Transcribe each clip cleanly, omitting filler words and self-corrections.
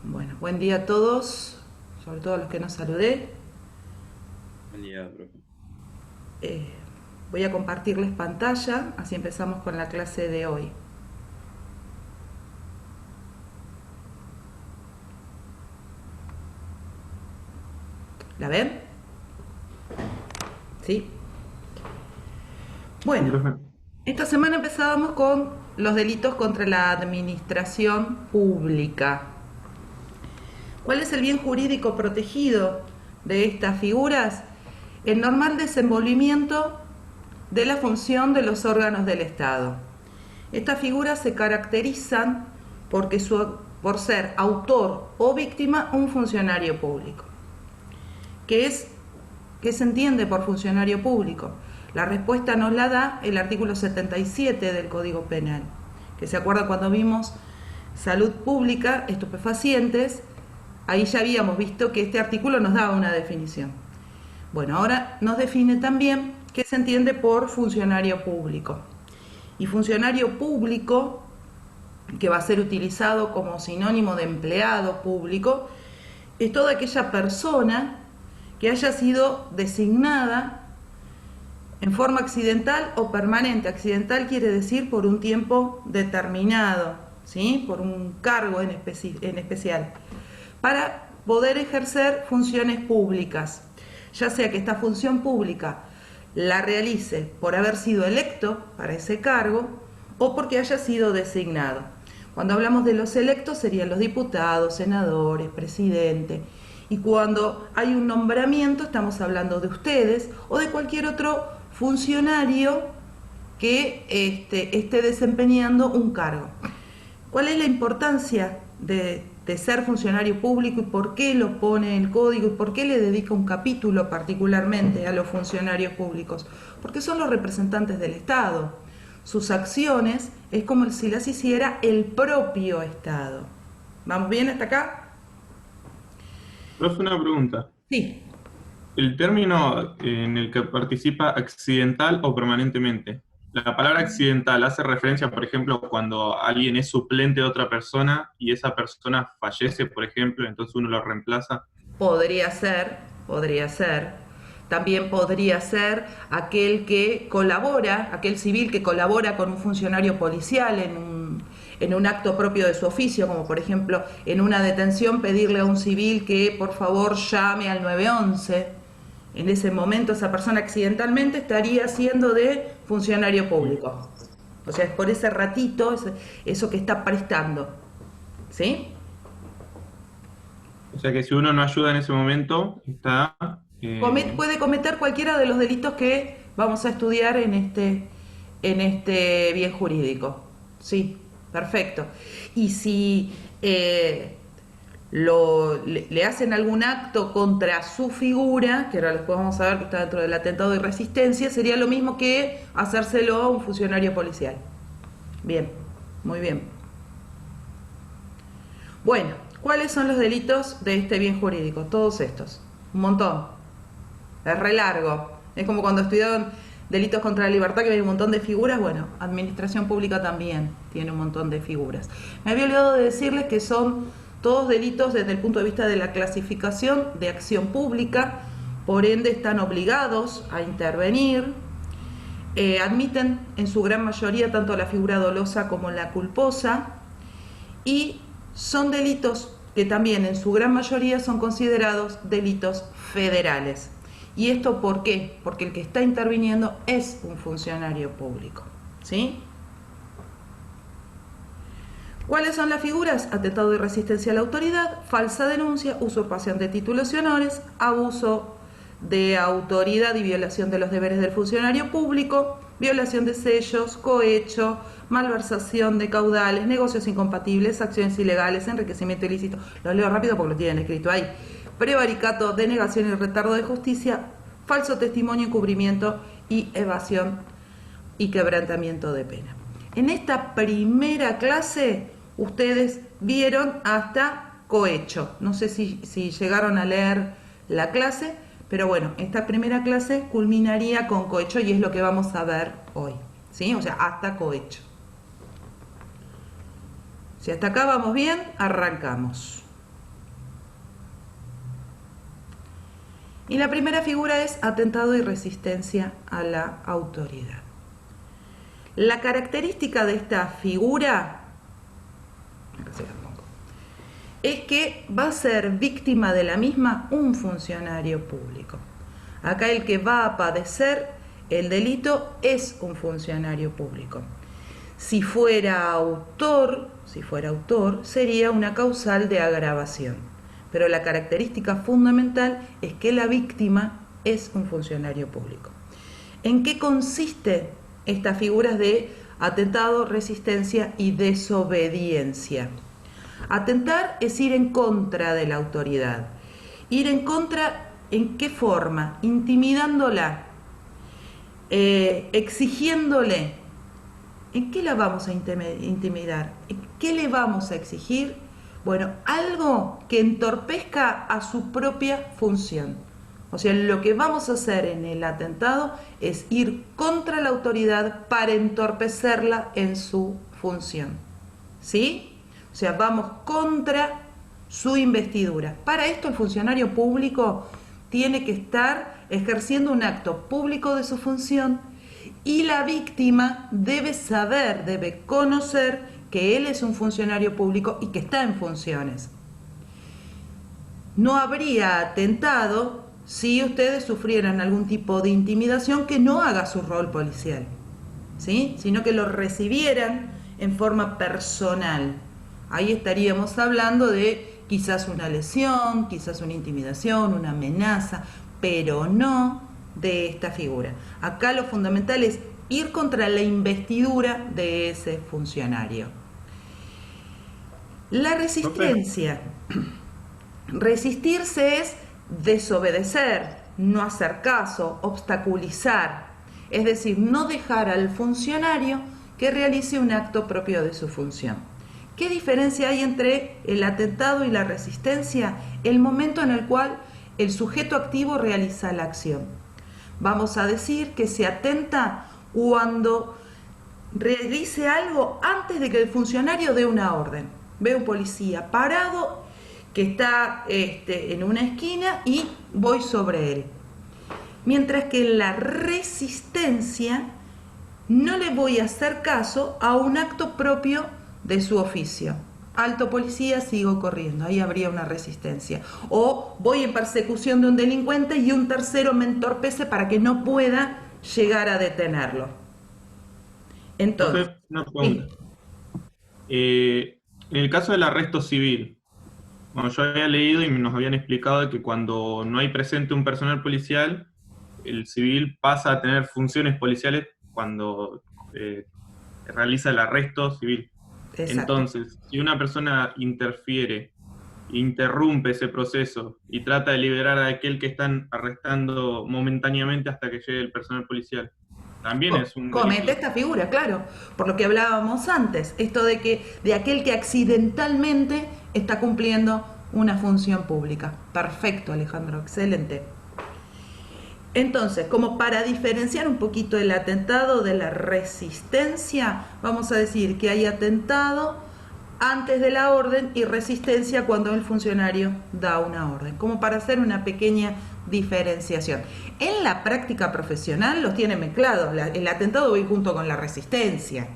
Bueno, buen día a todos, sobre todo a los que no saludé. Buen día, profe. Eh, Voy a compartirles pantalla, así empezamos con la clase de hoy. ¿La ven? ¿Sí? Sí, Bueno, profe. esta semana empezábamos con los delitos contra la administración pública. ¿Cuál es el bien jurídico protegido de estas figuras? El normal desenvolvimiento de la función de los órganos del Estado. Estas figuras se caracterizan por ser autor o víctima un funcionario público. ¿Qué es, ¿Qué se entiende por funcionario público? La respuesta nos la da el artículo 77 del Código Penal, que se acuerda cuando vimos salud pública, estupefacientes, ahí ya habíamos visto que este artículo nos daba una definición. Bueno, ahora nos define también qué se entiende por funcionario público. Y funcionario público, que va a ser utilizado como sinónimo de empleado público, es toda aquella persona que haya sido designada en forma accidental o permanente. Accidental quiere decir por un tiempo determinado, ¿sí? Por un cargo en especial, para poder ejercer funciones públicas, ya sea que esta función pública la realice por haber sido electo para ese cargo o porque haya sido designado. Cuando hablamos de los electos serían los diputados, senadores, presidente. Y cuando hay un nombramiento estamos hablando de ustedes o de cualquier otro funcionario que esté desempeñando un cargo. ¿Cuál es la importancia de ser funcionario público y por qué lo pone el código y por qué le dedica un capítulo particularmente a los funcionarios públicos? Porque son los representantes del Estado. Sus acciones es como si las hiciera el propio Estado. ¿Vamos bien hasta acá? Profe, una pregunta. Sí. El término en el que participa accidental o permanentemente. La palabra accidental hace referencia, por ejemplo, cuando alguien es suplente de otra persona y esa persona fallece, por ejemplo, entonces uno lo reemplaza. Podría ser, podría ser. También podría ser aquel que colabora, aquel civil que colabora con un funcionario policial en un acto propio de su oficio, como por ejemplo en una detención pedirle a un civil que por favor llame al 911. En ese momento esa persona accidentalmente estaría siendo de funcionario público. O sea, es por ese ratito, eso que está prestando. ¿Sí? O sea que si uno no ayuda en ese momento, está... Puede cometer cualquiera de los delitos que vamos a estudiar en este bien jurídico. Sí, perfecto. Y si le hacen algún acto contra su figura, que ahora después vamos a ver que está dentro del atentado de resistencia, sería lo mismo que hacérselo a un funcionario policial. Bien, muy bien. Bueno, ¿cuáles son los delitos de este bien jurídico? Todos estos. Un montón. Es re largo. Es como cuando estudiaron delitos contra la libertad, que hay un montón de figuras. Bueno, administración pública también tiene un montón de figuras. Me había olvidado de decirles que son todos delitos desde el punto de vista de la clasificación de acción pública, por ende están obligados a intervenir. Admiten en su gran mayoría tanto la figura dolosa como la culposa y son delitos que también en su gran mayoría son considerados delitos federales. ¿Y esto por qué? Porque el que está interviniendo es un funcionario público. ¿Sí? ¿Cuáles son las figuras? Atentado de resistencia a la autoridad, falsa denuncia, usurpación de títulos y honores, abuso de autoridad y violación de los deberes del funcionario público, violación de sellos, cohecho, malversación de caudales, negocios incompatibles, acciones ilegales, enriquecimiento ilícito. Lo leo rápido porque lo tienen escrito ahí. Prevaricato, denegación y retardo de justicia, falso testimonio, encubrimiento y evasión y quebrantamiento de pena. En esta primera clase ustedes vieron hasta cohecho. No sé si llegaron a leer la clase, pero bueno, esta primera clase culminaría con cohecho y es lo que vamos a ver hoy. ¿Sí? O sea, hasta cohecho. Si hasta acá vamos bien, arrancamos. Y la primera figura es atentado y resistencia a la autoridad. La característica de esta figura es que va a ser víctima de la misma un funcionario público. Acá el que va a padecer el delito es un funcionario público. Si fuera autor, sería una causal de agravación. Pero la característica fundamental es que la víctima es un funcionario público. ¿En qué consiste estas figuras de atentado, resistencia y desobediencia? Atentar es ir en contra de la autoridad. Ir en contra, ¿en qué forma? Intimidándola, exigiéndole. ¿En qué la vamos a intimidar? ¿En qué le vamos a exigir? Bueno, algo que entorpezca a su propia función. O sea, lo que vamos a hacer en el atentado es ir contra la autoridad para entorpecerla en su función. ¿Sí? O sea, vamos contra su investidura. Para esto el funcionario público tiene que estar ejerciendo un acto público de su función y la víctima debe saber, debe conocer que él es un funcionario público y que está en funciones. No habría atentado si ustedes sufrieran algún tipo de intimidación que no haga su rol policial, ¿sí? Sino que lo recibieran en forma personal. Ahí estaríamos hablando de quizás una lesión, quizás una intimidación, una amenaza, pero no de esta figura. Acá lo fundamental es ir contra la investidura de ese funcionario. La resistencia. Resistirse es desobedecer, no hacer caso, obstaculizar, es decir, no dejar al funcionario que realice un acto propio de su función. ¿Qué diferencia hay entre el atentado y la resistencia? El momento en el cual el sujeto activo realiza la acción. Vamos a decir que se atenta cuando realice algo antes de que el funcionario dé una orden. Ve un policía parado que está en una esquina y voy sobre él. Mientras que en la resistencia no le voy a hacer caso a un acto propio de su oficio. Alto policía, sigo corriendo, ahí habría una resistencia. O voy en persecución de un delincuente y un tercero me entorpece para que no pueda llegar a detenerlo. Entonces, una pregunta. En el caso del arresto civil, bueno, yo había leído y nos habían explicado que cuando no hay presente un personal policial, el civil pasa a tener funciones policiales cuando realiza el arresto civil. Exacto. Entonces, si una persona interrumpe ese proceso y trata de liberar a aquel que están arrestando momentáneamente hasta que llegue el personal policial, también es un comete delito. Esta figura, claro, por lo que hablábamos antes, esto de aquel que accidentalmente está cumpliendo una función pública. Perfecto, Alejandro, excelente. Entonces, como para diferenciar un poquito el atentado de la resistencia, vamos a decir que hay atentado antes de la orden y resistencia cuando el funcionario da una orden, como para hacer una pequeña diferenciación. En la práctica profesional los tienen mezclados, el atentado va a ir junto con la resistencia,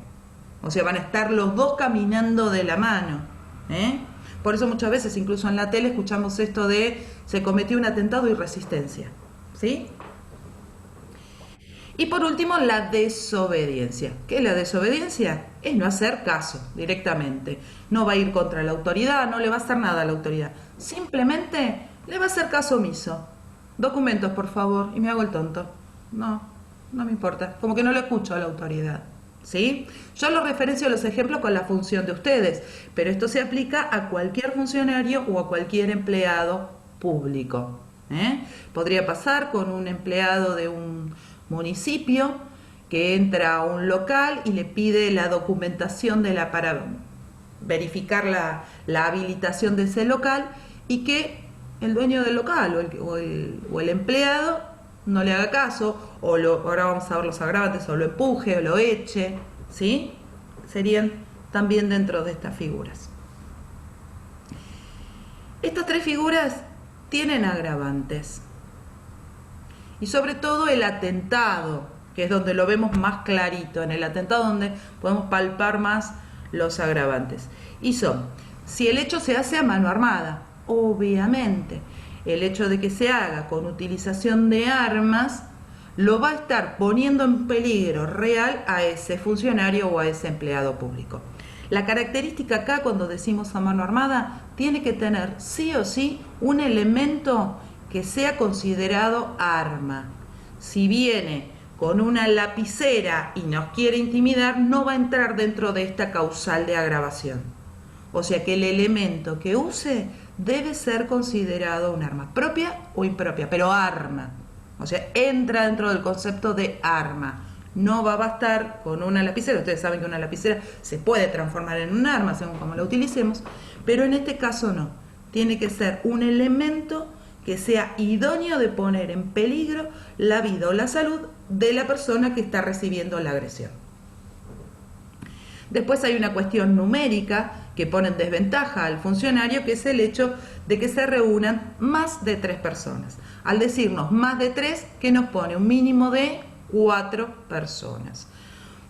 o sea, van a estar los dos caminando de la mano, ¿eh? Por eso muchas veces, incluso en la tele, escuchamos esto de se cometió un atentado y resistencia, ¿sí? Y por último, la desobediencia. ¿Qué es la desobediencia? Es no hacer caso directamente. No va a ir contra la autoridad, no le va a hacer nada a la autoridad. Simplemente le va a hacer caso omiso. Documentos, por favor, y me hago el tonto. No me importa. Como que no lo escucho a la autoridad. ¿Sí? Yo lo referencio a los ejemplos con la función de ustedes, pero esto se aplica a cualquier funcionario o a cualquier empleado público. Podría pasar con un empleado de un municipio que entra a un local y le pide la documentación para verificar la habilitación de ese local y que el dueño del local o el empleado no le haga caso ahora vamos a ver los agravantes, o lo empuje o lo eche, ¿sí? Serían también dentro de estas figuras. Estas tres figuras tienen agravantes. y sobre todo el atentado, que es donde lo vemos más clarito, en el atentado donde podemos palpar más los agravantes. Y son, si el hecho se hace a mano armada, obviamente, el hecho de que se haga con utilización de armas lo va a estar poniendo en peligro real a ese funcionario o a ese empleado público. La característica acá, cuando decimos a mano armada, tiene que tener sí o sí un elemento que sea considerado arma. Si viene con una lapicera y nos quiere intimidar, no va a entrar dentro de esta causal de agravación. O sea que el elemento que use debe ser considerado un arma, propia o impropia, pero arma. O sea, entra dentro del concepto de arma. No va a bastar con una lapicera. Ustedes saben que una lapicera se puede transformar en un arma según como la utilicemos, pero en este caso no. Tiene que ser un elemento que sea idóneo de poner en peligro la vida o la salud de la persona que está recibiendo la agresión. Después hay una cuestión numérica que pone en desventaja al funcionario, que es el hecho de que se reúnan más de 3 personas. Al decirnos más de 3, que nos pone un mínimo de 4 personas.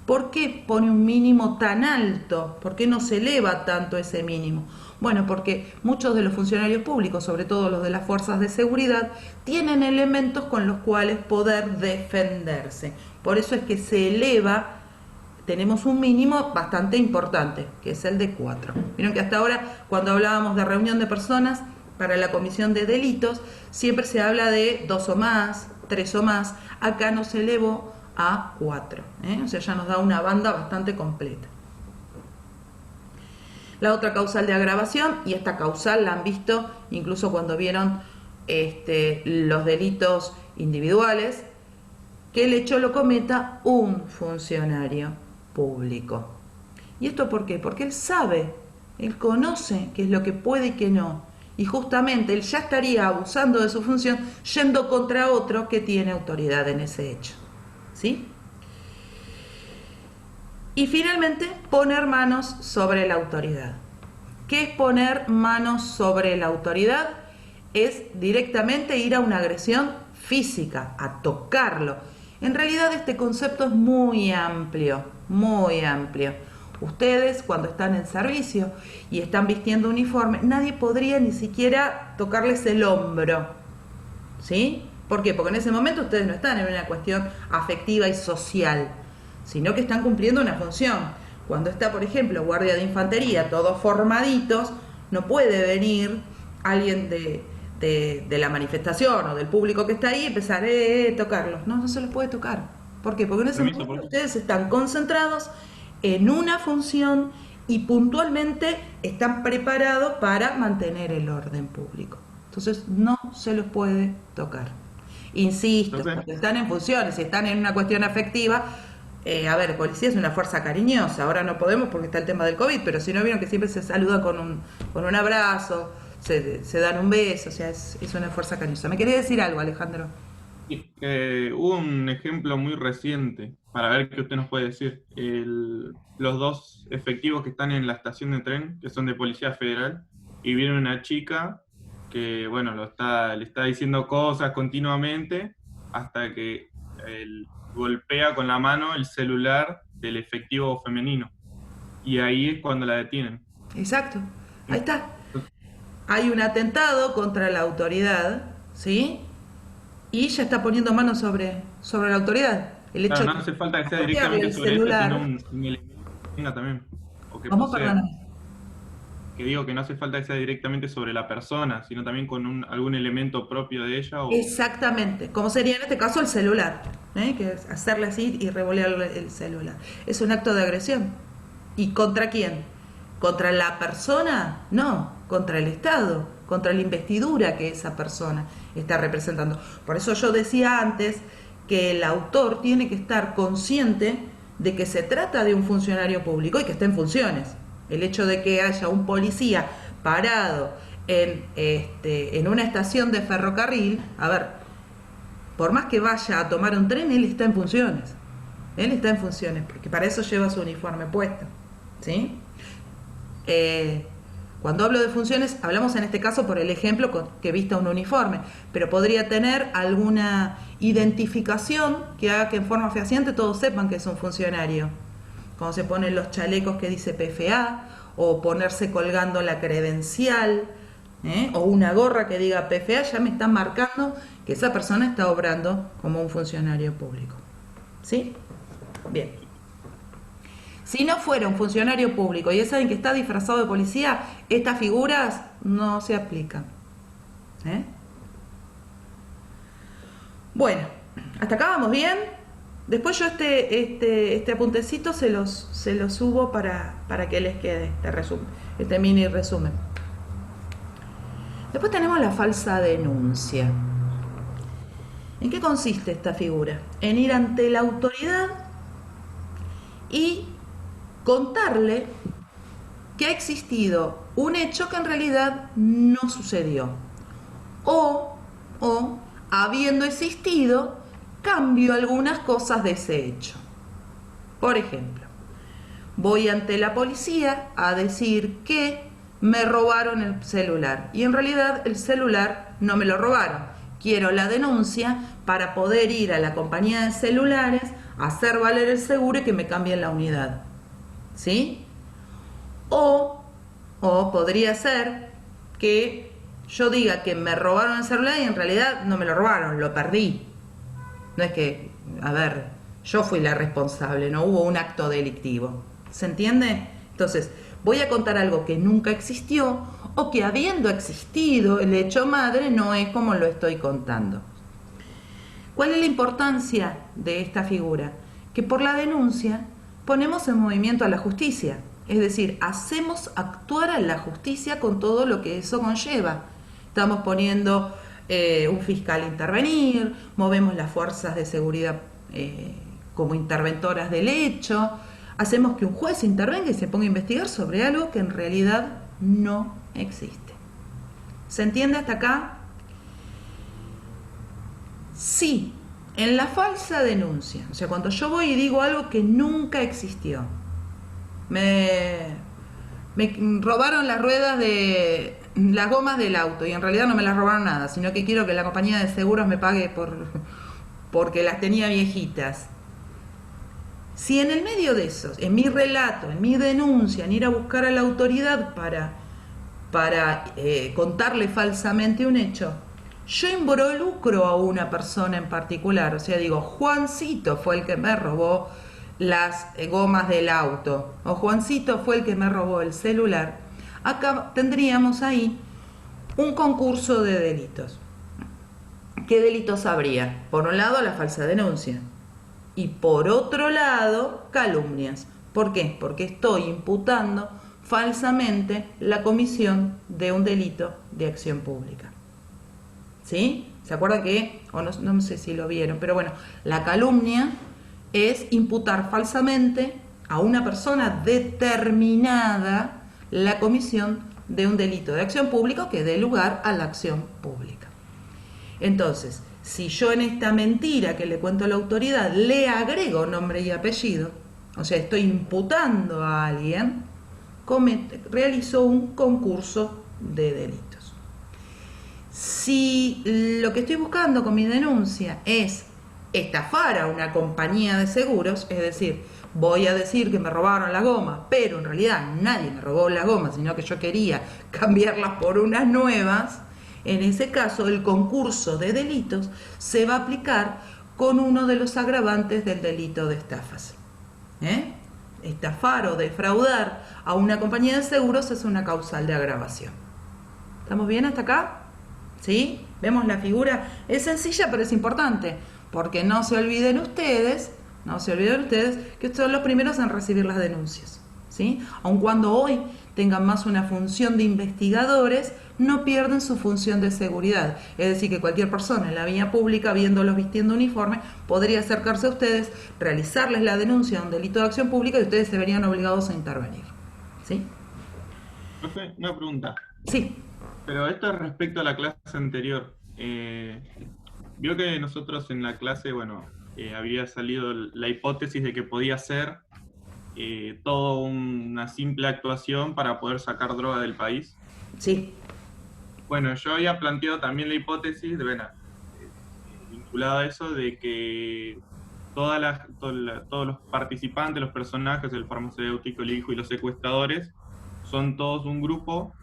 ¿Por qué pone un mínimo tan alto? ¿Por qué no se eleva tanto ese mínimo? Bueno, porque muchos de los funcionarios públicos, sobre todo los de las fuerzas de seguridad, tienen elementos con los cuales poder defenderse. Por eso es que se eleva. Tenemos un mínimo bastante importante, que es el de 4. Vieron que hasta ahora, cuando hablábamos de reunión de personas para la comisión de delitos, siempre se habla de 2 o más, 3 o más. Acá no se elevó a 4. O sea, ya nos da una banda bastante completa. La otra causal de agravación, y esta causal la han visto incluso cuando vieron los delitos individuales, que el hecho lo cometa un funcionario público. ¿Y esto por qué? Porque él sabe, él conoce qué es lo que puede y qué no. Y justamente él ya estaría abusando de su función yendo contra otro que tiene autoridad en ese hecho. ¿Sí? Y finalmente, poner manos sobre la autoridad. ¿Qué es poner manos sobre la autoridad? Es directamente ir a una agresión física, a tocarlo. En realidad este concepto es muy amplio, muy amplio. Ustedes cuando están en servicio y están vistiendo uniforme, nadie podría ni siquiera tocarles el hombro, ¿sí? ¿Por qué? Porque en ese momento ustedes no están en una cuestión afectiva y social, sino que están cumpliendo una función. Cuando está, por ejemplo, guardia de infantería, todos formaditos, no puede venir alguien de la manifestación o del público que está ahí y empezar a tocarlos. No, no se los puede tocar. ¿Por qué? Porque en ese momento ustedes están concentrados en una función y puntualmente están preparados para mantener el orden público. Entonces no se los puede tocar. Insisto, cuando están en funciones, si están en una cuestión afectiva, policía es una fuerza cariñosa. Ahora no podemos porque está el tema del COVID, pero si no vieron que siempre se saluda con un abrazo, se dan un beso, o sea, es una fuerza cariñosa. ¿Me quería decir algo, Alejandro? Hubo un ejemplo muy reciente, para ver qué usted nos puede decir. Los 2 efectivos que están en la estación de tren, que son de Policía Federal, y viene una chica que, bueno, le está diciendo cosas continuamente, hasta que golpea con la mano el celular del efectivo femenino. Y ahí es cuando la detienen. Exacto, ahí está. Hay un atentado contra la autoridad, ¿sí? Y ya está poniendo manos sobre la autoridad. El hecho no hace falta que sea directamente sobre celular, esto, sino un elemento que tenga también. O que ¿cómo? Perdón. Que digo que no hace falta que sea directamente sobre la persona, sino también con algún elemento propio de ella. Exactamente, como sería en este caso el celular, que es hacerle así y revolearle el celular. Es un acto de agresión. ¿Y contra quién? ¿Contra la persona? No, contra el Estado, contra la investidura que esa persona está representando. Por eso yo decía antes que el autor tiene que estar consciente de que se trata de un funcionario público y que está en funciones. El hecho de que haya un policía parado en una estación de ferrocarril, a ver, por más que vaya a tomar un tren, él está en funciones. Él está en funciones, porque para eso lleva su uniforme puesto, ¿sí? Cuando hablo de funciones, hablamos en este caso por el ejemplo que vista un uniforme, pero podría tener alguna identificación que haga que en forma fehaciente todos sepan que es un funcionario. Cuando se ponen los chalecos que dice PFA, o ponerse colgando la credencial, o una gorra que diga PFA, ya me están marcando que esa persona está obrando como un funcionario público. ¿Sí? Bien. Si no fuera un funcionario público y es alguien que está disfrazado de policía, estas figuras no se aplican. Bueno, hasta acá vamos bien. Después yo este apuntecito se los subo para que les quede este mini resumen. Después tenemos la falsa denuncia. ¿En qué consiste esta figura? En ir ante la autoridad y contarle que ha existido un hecho que en realidad no sucedió. O habiendo existido, cambio algunas cosas de ese hecho. Por ejemplo, voy ante la policía a decir que me robaron el celular y en realidad el celular no me lo robaron. Quiero la denuncia para poder ir a la compañía de celulares, hacer valer el seguro y que me cambien la unidad. ¿Sí? O podría ser que yo diga que me robaron el celular y en realidad no me lo robaron, lo perdí. No es que, yo fui la responsable, no hubo un acto delictivo. ¿Se entiende? Entonces, voy a contar algo que nunca existió o que habiendo existido el hecho madre no es como lo estoy contando. ¿Cuál es la importancia de esta figura? Que por la denuncia ponemos en movimiento a la justicia, es decir, hacemos actuar a la justicia con todo lo que eso conlleva. Estamos poniendo un fiscal a intervenir, movemos las fuerzas de seguridad como interventoras del hecho, hacemos que un juez intervenga y se ponga a investigar sobre algo que en realidad no existe. ¿Se entiende hasta acá? Sí, en la falsa denuncia, o sea, cuando yo voy y digo algo que nunca existió, me robaron las ruedas de las gomas del auto y en realidad no me las robaron nada, sino que quiero que la compañía de seguros me pague porque las tenía viejitas. Si en el medio de eso, en mi relato, en mi denuncia, en ir a buscar a la autoridad para contarle falsamente un hecho, yo involucro a una persona en particular, o sea, digo, Juancito fue el que me robó las gomas del auto, o Juancito fue el que me robó el celular, acá tendríamos ahí un concurso de delitos. ¿Qué delitos habría? Por un lado, la falsa denuncia. Y por otro lado, calumnias. ¿Por qué? Porque estoy imputando falsamente la comisión de un delito de acción pública. ¿Sí? ¿Se acuerdan que, o no sé si lo vieron, pero bueno, la calumnia es imputar falsamente a una persona determinada la comisión de un delito de acción pública que dé lugar a la acción pública. Entonces, si yo en esta mentira que le cuento a la autoridad le agrego nombre y apellido, o sea, estoy imputando a alguien, realizó un concurso de delitos. Si lo que estoy buscando con mi denuncia es estafar a una compañía de seguros, es decir, voy a decir que me robaron las gomas, pero en realidad nadie me robó las gomas, sino que yo quería cambiarlas por unas nuevas, en ese caso el concurso de delitos se va a aplicar con uno de los agravantes del delito de estafas. Estafar o defraudar a una compañía de seguros es una causal de agravación. ¿Estamos bien hasta acá? ¿Sí? ¿Vemos la figura? Es sencilla, pero es importante, porque no se olviden ustedes que son los primeros en recibir las denuncias. ¿Sí? Aun cuando hoy tengan más una función de investigadores, no pierden su función de seguridad. Es decir, que cualquier persona en la vía pública, viéndolos vistiendo uniforme, podría acercarse a ustedes, realizarles la denuncia de un delito de acción pública y ustedes se verían obligados a intervenir. ¿Sí? Profe, una pregunta. Sí. Pero esto es respecto a la clase anterior. Vio que nosotros en la clase, había salido la hipótesis de que podía ser todo una simple actuación para poder sacar droga del país. Sí. Bueno, yo había planteado también la hipótesis de, bueno, vinculada a eso, de que todos los participantes, los personajes, el farmacéutico, el hijo y los secuestradores, son todos un grupo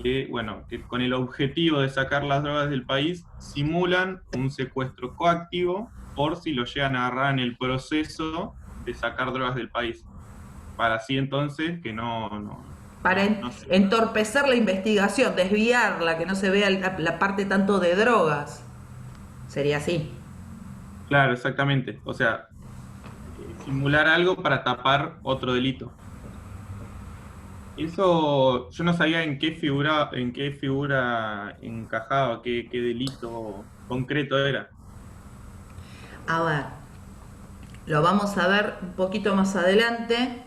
que, bueno, que con el objetivo de sacar las drogas del país, simulan un secuestro coactivo por si lo llegan a agarrar en el proceso de sacar drogas del país. Para así entonces que Para no se... entorpecer la investigación, desviarla, que no se vea la parte tanto de drogas. Sería así. Claro, exactamente. O sea, simular algo para tapar otro delito. Eso yo no sabía en qué figura encajaba, qué delito concreto era. A ver, lo vamos a ver un poquito más adelante.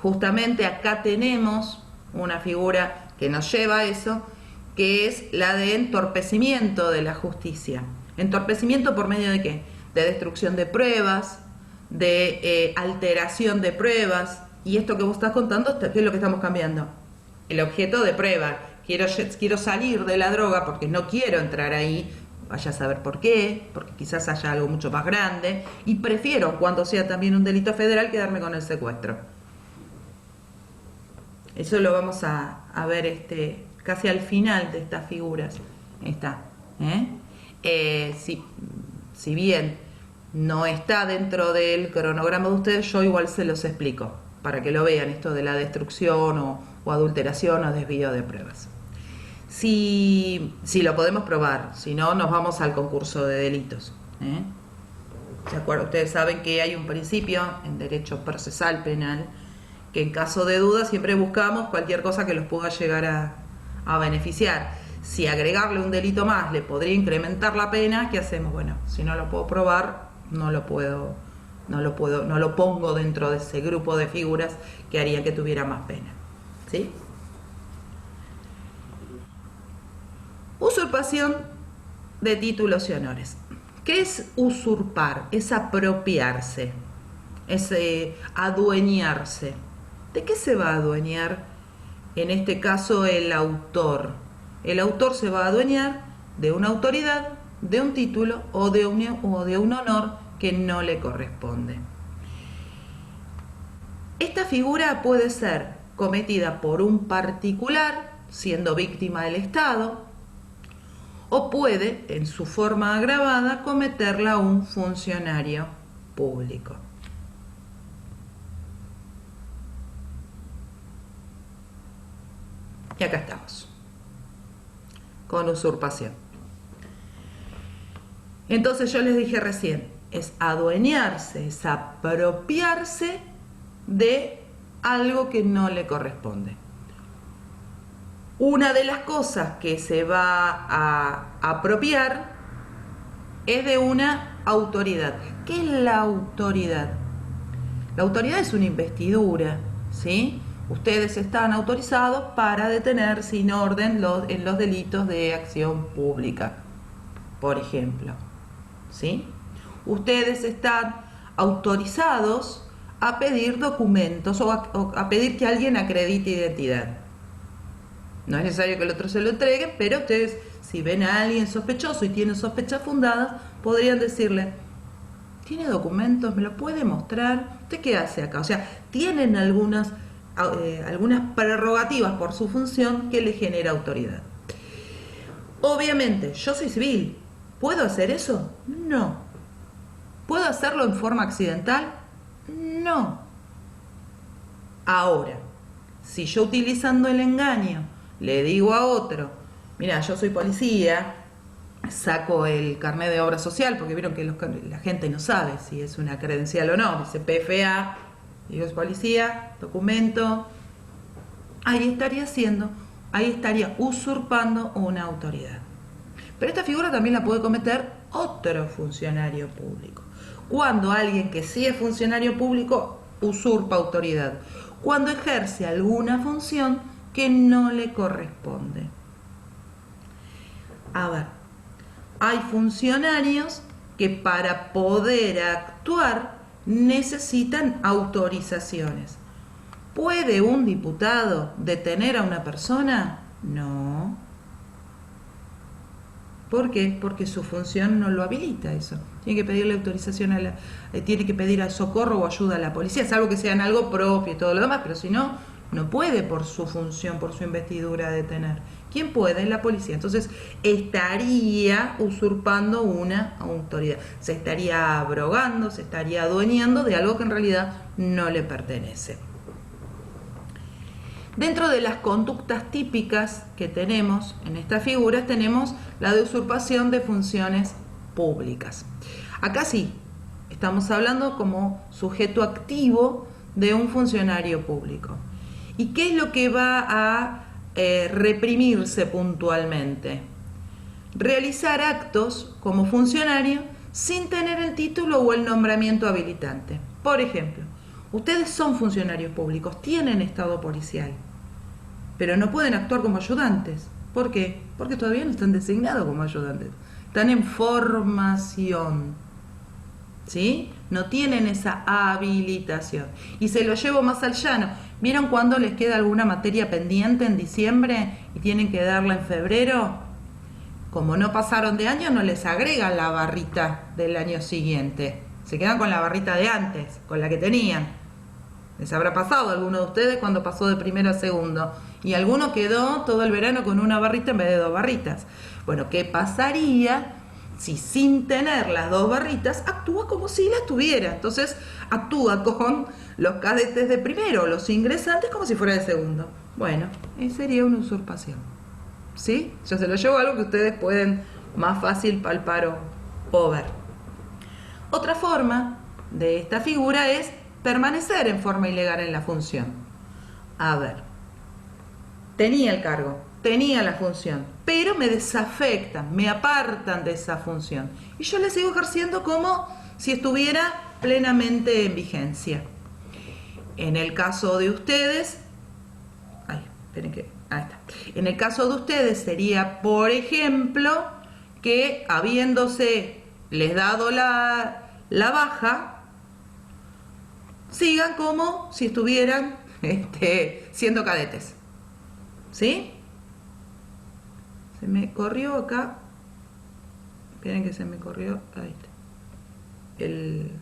Justamente acá tenemos una figura que nos lleva a eso, que es la de entorpecimiento de la justicia. ¿Entorpecimiento por medio de qué? De destrucción de pruebas, de alteración de pruebas. Y esto que vos estás contando, ¿qué es lo que estamos cambiando? El objeto de prueba. Quiero salir de la droga porque no quiero entrar ahí, vaya a saber por qué, porque quizás haya algo mucho más grande, y prefiero, cuando sea también un delito federal, quedarme con el secuestro. Eso lo vamos a ver casi al final de estas figuras. Está. Si bien no está dentro del cronograma de ustedes, yo igual se los explico, para que lo vean, esto de la destrucción o adulteración o desvío de pruebas. Si lo podemos probar, si no, nos vamos al concurso de delitos. ¿Se acuerdan? Ustedes saben que hay un principio en derecho procesal penal, que en caso de duda siempre buscamos cualquier cosa que los pueda llegar a beneficiar. Si agregarle un delito más le podría incrementar la pena, ¿qué hacemos? Bueno, si no lo puedo probar, no lo pongo dentro de ese grupo de figuras que harían que tuviera más pena. ¿Sí? Usurpación de títulos y honores. ¿Qué es usurpar? Es apropiarse, es adueñarse. ¿De qué se va a adueñar? En este caso, el autor. El autor se va a adueñar de una autoridad, de un título o de un honor que no le corresponde. Esta figura puede ser cometida por un particular, siendo víctima del Estado, o puede, en su forma agravada, cometerla un funcionario público. Y acá estamos, con usurpación. Entonces yo les dije recién, es adueñarse, es apropiarse de algo que no le corresponde. Una de las cosas que se va a apropiar es de una autoridad. ¿Qué es la autoridad? La autoridad es una investidura, ¿sí? Ustedes están autorizados para detener sin orden en los delitos de acción pública, por ejemplo, ¿sí? Ustedes están autorizados a pedir documentos o a pedir que alguien acredite identidad. No es necesario que el otro se lo entregue, pero ustedes, si ven a alguien sospechoso y tienen sospechas fundadas, podrían decirle: ¿tiene documentos? ¿Me lo puede mostrar? ¿Usted qué hace acá? O sea, tienen algunas prerrogativas por su función que le genera autoridad. Obviamente, yo soy civil. ¿Puedo hacer eso? No. ¿Puedo hacerlo en forma accidental? No. Ahora, si yo utilizando el engaño le digo a otro: mira, yo soy policía, saco el carnet de obra social, porque vieron que la gente no sabe si es una credencial o no, dice PFA, digo es policía, documento, ahí estaría usurpando una autoridad. Pero esta figura también la puede cometer otro funcionario público. Cuando alguien que sí es funcionario público usurpa autoridad, cuando ejerce alguna función que no le corresponde. A ver, hay funcionarios que para poder actuar necesitan autorizaciones. ¿Puede un diputado detener a una persona? No. ¿Por qué? Porque su función no lo habilita eso. Tiene que pedirle autorización tiene que pedir a socorro o ayuda a la policía, salvo que sean algo propio y todo lo demás, pero si no, no puede por su función, por su investidura detener. ¿Quién puede? La policía. Entonces estaría usurpando una autoridad, se estaría abrogando, se estaría adueñando de algo que en realidad no le pertenece. Dentro de las conductas típicas que tenemos en estas figuras tenemos la de usurpación de funciones públicas. Acá sí, estamos hablando como sujeto activo de un funcionario público. ¿Y qué es lo que va a reprimirse puntualmente? Realizar actos como funcionario sin tener el título o el nombramiento habilitante. Por ejemplo, ustedes son funcionarios públicos, tienen estado policial, pero no pueden actuar como ayudantes. ¿Por qué? Porque todavía no están designados como ayudantes. Están en formación, ¿sí? No tienen esa habilitación. Y se lo llevo más al llano. ¿Vieron cuando les queda alguna materia pendiente en diciembre y tienen que darla en febrero? Como no pasaron de año, no les agregan la barrita del año siguiente. Se quedan con la barrita de antes, con la que tenían. Les habrá pasado a alguno de ustedes cuando pasó de primero a segundo. Y alguno quedó todo el verano con una barrita en vez de 2 barritas. Bueno, ¿qué pasaría si sin tener las 2 barritas actúa como si las tuviera? Entonces actúa con los cadetes de primero, los ingresantes, como si fuera de segundo. Bueno, sería una usurpación. ¿Sí? Yo se lo llevo a algo que ustedes pueden más fácil palpar o ver. Otra forma de esta figura es permanecer en forma ilegal en la función. A ver, tenía el cargo, tenía la función, pero me desafectan, me apartan de esa función. Y yo la sigo ejerciendo como si estuviera plenamente en vigencia. En el caso de ustedes, ahí está. En el caso de ustedes sería, por ejemplo, que habiéndose les dado la baja, sigan como si estuvieran siendo cadetes. ¿Sí? Se me corrió acá. Esperen que se me corrió. Ahí está.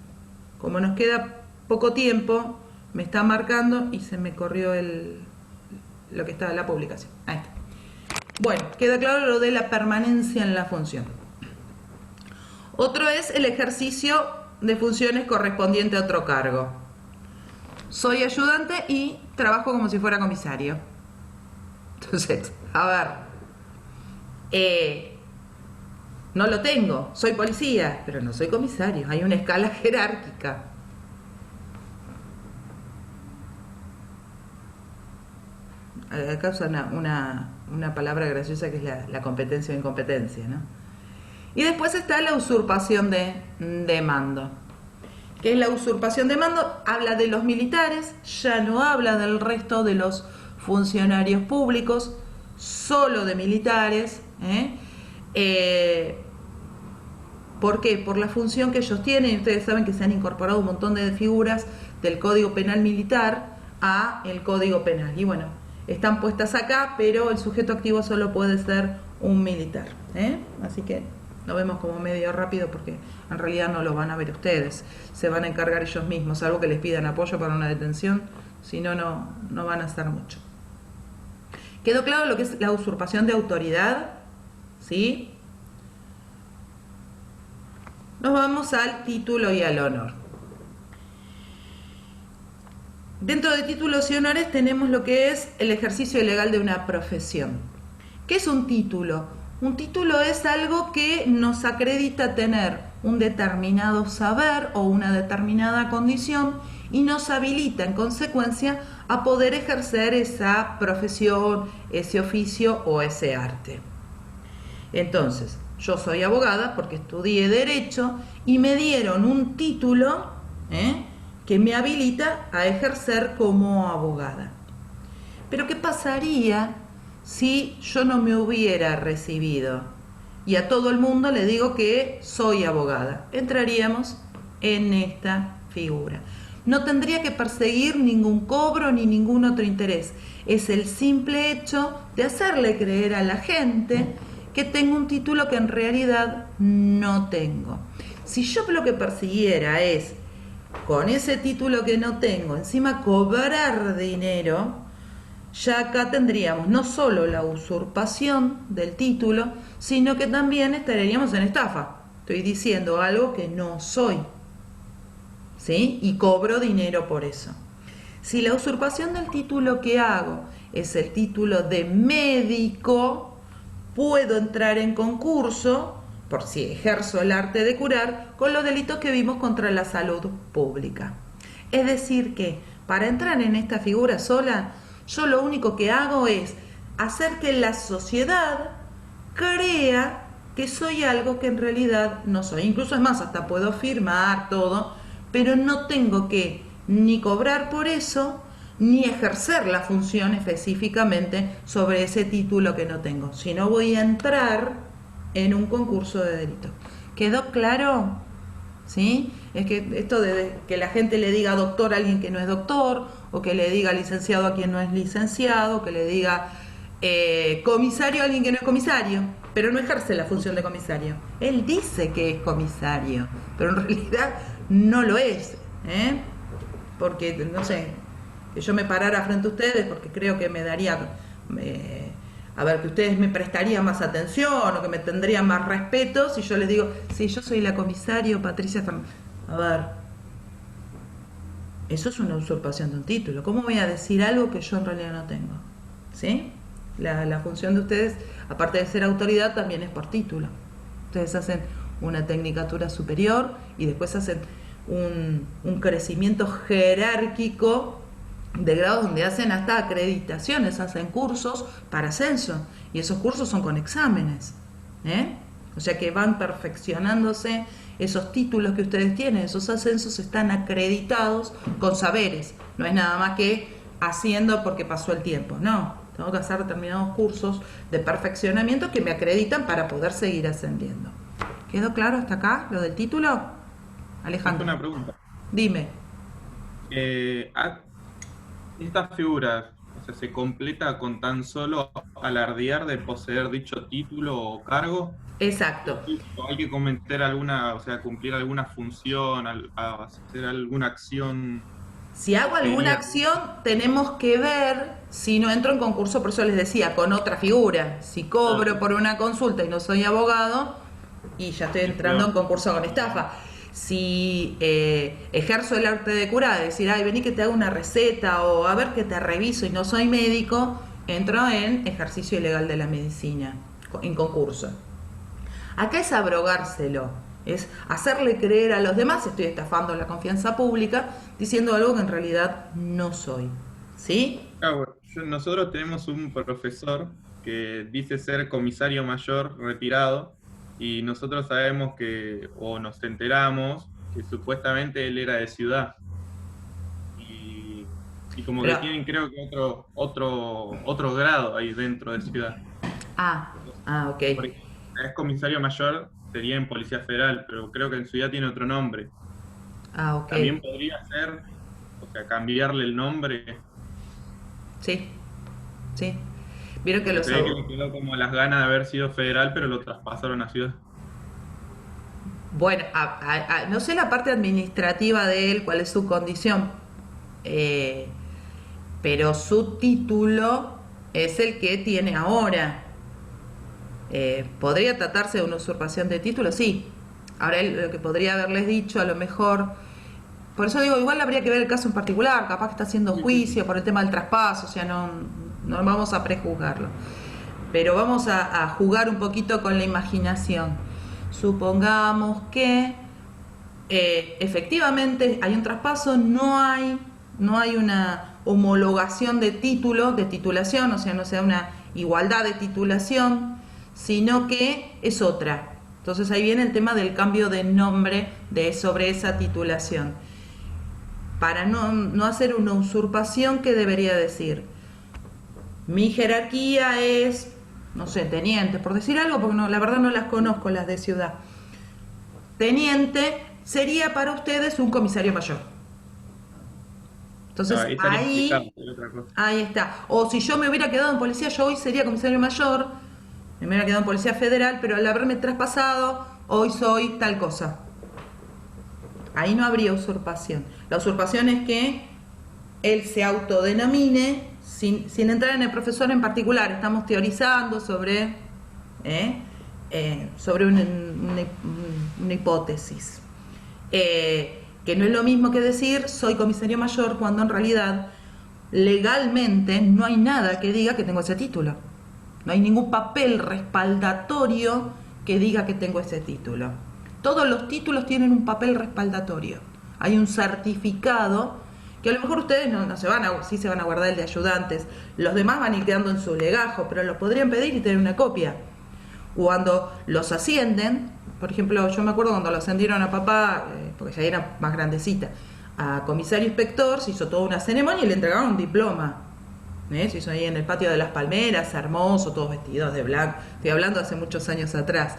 Como nos queda poco tiempo, me está marcando y se me corrió lo que está en la publicación. Ahí está. Bueno, queda claro lo de la permanencia en la función. Otro es el ejercicio de funciones correspondiente a otro cargo. Soy ayudante y trabajo como si fuera comisario. Entonces, a ver, no lo tengo, soy policía, pero no soy comisario, hay una escala jerárquica. Acá usa una palabra graciosa que es la competencia o incompetencia, ¿no? Y después está la usurpación de mando. ¿Qué es la usurpación de mando? Habla de los militares, ya no habla del resto de los funcionarios públicos, solo de militares. ¿Por qué? Por la función que ellos tienen. Ustedes saben que se han incorporado un montón de figuras del Código Penal Militar a el Código Penal. Y bueno, están puestas acá, pero el sujeto activo solo puede ser un militar. Así que lo vemos como medio rápido porque en realidad no lo van a ver ustedes. Se van a encargar ellos mismos, salvo que les pidan apoyo para una detención. Si no, no van a hacer mucho. ¿Quedó claro lo que es la usurpación de autoridad? ¿Sí? Nos vamos al título y al honor. Dentro de títulos y honores tenemos lo que es el ejercicio ilegal de una profesión. ¿Qué es un título? Un título es algo que nos acredita tener un determinado saber o una determinada condición y nos habilita en consecuencia a poder ejercer esa profesión, ese oficio o ese arte. Entonces, yo soy abogada porque estudié Derecho y me dieron un título que me habilita a ejercer como abogada. Pero ¿qué pasaría si yo no me hubiera recibido y a todo el mundo le digo que soy abogada? Entraríamos en esta figura. No tendría que perseguir ningún cobro ni ningún otro interés. Es el simple hecho de hacerle creer a la gente que tengo un título que en realidad no tengo. Si yo lo que persiguiera es, con ese título que no tengo, encima cobrar dinero, ya acá tendríamos no solo la usurpación del título, sino que también estaríamos en estafa. Estoy diciendo algo que no soy, ¿sí? Y cobro dinero por eso. Si la usurpación del título que hago es el título de médico, puedo entrar en concurso, por si ejerzo el arte de curar, con los delitos que vimos contra la salud pública. Es decir que, para entrar en esta figura sola, yo lo único que hago es hacer que la sociedad crea que soy algo que en realidad no soy. Incluso es más, hasta puedo firmar todo, pero no tengo que ni cobrar por eso, ni ejercer la función específicamente sobre ese título que no tengo. Si no, voy a entrar en un concurso de delito. ¿Quedó claro? ¿Sí? Es que esto de que la gente le diga doctor a alguien que no es doctor, o que le diga licenciado a quien no es licenciado, o que le diga comisario a alguien que no es comisario, pero no ejerce la función de comisario. Él dice que es comisario, pero en realidad no lo es, ¿eh? Porque, no sé, que yo me parara frente a ustedes, porque creo que me daría, a ver, que ustedes me prestarían más atención o que me tendrían más respeto si yo les digo, sí, yo soy la comisario Patricia Fernández. A ver, eso es una usurpación de un título. ¿Cómo voy a decir algo que yo en realidad no tengo? ¿Sí? La función de ustedes, aparte de ser autoridad, también es por título. Ustedes hacen una tecnicatura superior y después hacen un crecimiento jerárquico de grados donde hacen hasta acreditaciones, hacen cursos para ascenso, y esos cursos son con exámenes, ¿eh? O sea que van perfeccionándose esos títulos que ustedes tienen, esos ascensos están acreditados con saberes, no es nada más que haciendo porque pasó el tiempo, no, tengo que hacer determinados cursos de perfeccionamiento que me acreditan para poder seguir ascendiendo. ¿Quedó claro hasta acá lo del título? Alejandro. Una pregunta. Dime. Estas figuras, o sea, ¿se completa con tan solo alardear de poseer dicho título o cargo? Exacto. ¿O hay que cometer alguna, o sea, cumplir alguna función, hacer alguna acción? Si hago alguna acción, tenemos que ver si no entro en concurso, por eso les decía, con otra figura. Si cobro por una consulta y no soy abogado, y ya estoy entrando en concurso con estafa. Si ejerzo el arte de curar, es decir, ay, vení que te hago una receta, o a ver que te reviso y no soy médico, entro en ejercicio ilegal de la medicina, en concurso. Acá es abrogárselo, es hacerle creer a los demás, estoy estafando la confianza pública, diciendo algo que en realidad no soy. ¿Sí? Bueno, nosotros tenemos un profesor que dice ser comisario mayor retirado, y nosotros sabemos que, o nos enteramos, que supuestamente él era de ciudad. Y como Pero, que tienen, creo que otro grado ahí dentro de ciudad. ok. Porque es comisario mayor, sería en Policía Federal, pero creo que en ciudad tiene otro nombre. Ok. También podría ser, o sea, cambiarle el nombre. Sí, sí. Vieron que Se ve que le quedó como las ganas de haber sido federal, pero lo traspasaron a ciudad. Bueno, no sé la parte administrativa de él, cuál es su condición, pero su título es el que tiene ahora. ¿Podría tratarse de una usurpación de título? Sí. Ahora él, lo que podría haberles dicho, a lo mejor, por eso digo, igual habría que ver el caso en particular, capaz que está haciendo juicio por el tema del traspaso, o sea, no vamos a prejuzgarlo. Pero vamos a jugar un poquito con la imaginación. Supongamos que efectivamente hay un traspaso, no hay una homologación de título, de titulación, o sea, no sea una igualdad de titulación, sino que es otra. Entonces ahí viene el tema del cambio de nombre sobre esa titulación. Para no hacer una usurpación, ¿qué debería decir? Mi jerarquía es, no sé, teniente, por decir algo, porque la verdad no las conozco las de ciudad. Teniente sería para ustedes un comisario mayor. Entonces Ahí estaría explicado, sería otra cosa. ahí está. O si yo me hubiera quedado en policía, yo hoy sería comisario mayor, me hubiera quedado en policía federal, pero al haberme traspasado, hoy soy tal cosa. Ahí no habría usurpación. La usurpación es que él se autodenomine sin entrar en el profesor en particular. Estamos teorizando sobre una hipótesis. Que no es lo mismo que decir soy comisario mayor cuando en realidad legalmente no hay nada que diga que tengo ese título. No hay ningún papel respaldatorio que diga que tengo ese título. Todos los títulos tienen un papel respaldatorio. Hay un certificado que a lo mejor ustedes no se van sí se van a guardar el de ayudantes. Los demás van a ir quedando en su legajo, pero los podrían pedir y tener una copia. Cuando los ascienden, por ejemplo, yo me acuerdo cuando lo ascendieron a papá, porque ya era más grandecita, a comisario inspector, se hizo toda una ceremonia y le entregaron un diploma. Se hizo ahí en el patio de las Palmeras, hermoso, todos vestidos de blanco. Estoy hablando hace muchos años atrás.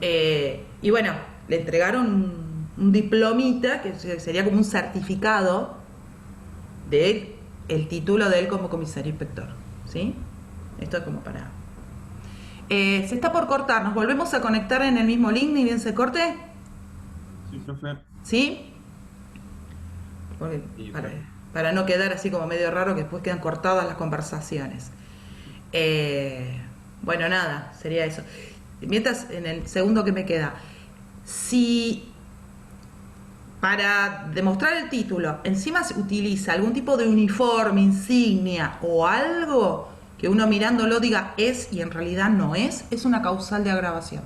Y bueno, le entregaron un diplomita, que sería como un certificado de el título de él como comisario inspector. ¿Sí? Esto es como para... se está por cortar, ¿nos volvemos a conectar en el mismo link ni bien se corte? Sí, profe. ¿Sí? Porque, Sí, para no quedar así como medio raro que después quedan cortadas las conversaciones. Bueno, nada, sería eso. Mientras, en el segundo que me queda, si para demostrar el título encima se utiliza algún tipo de uniforme, insignia o algo que uno mirándolo diga es y en realidad no es una causal de agravación.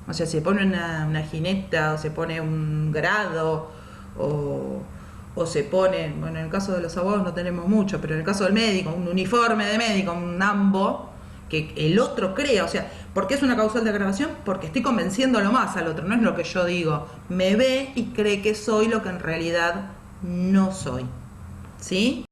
O sea, si se pone una jineta o se pone un grado o se pone, bueno, en el caso de los abogados no tenemos mucho, pero en el caso del médico, un uniforme de médico, un ambo, que el otro crea, o sea, ¿por qué es una causal de agravación? Porque estoy convenciéndolo más al otro, no es lo que yo digo, me ve y cree que soy lo que en realidad no soy, ¿sí?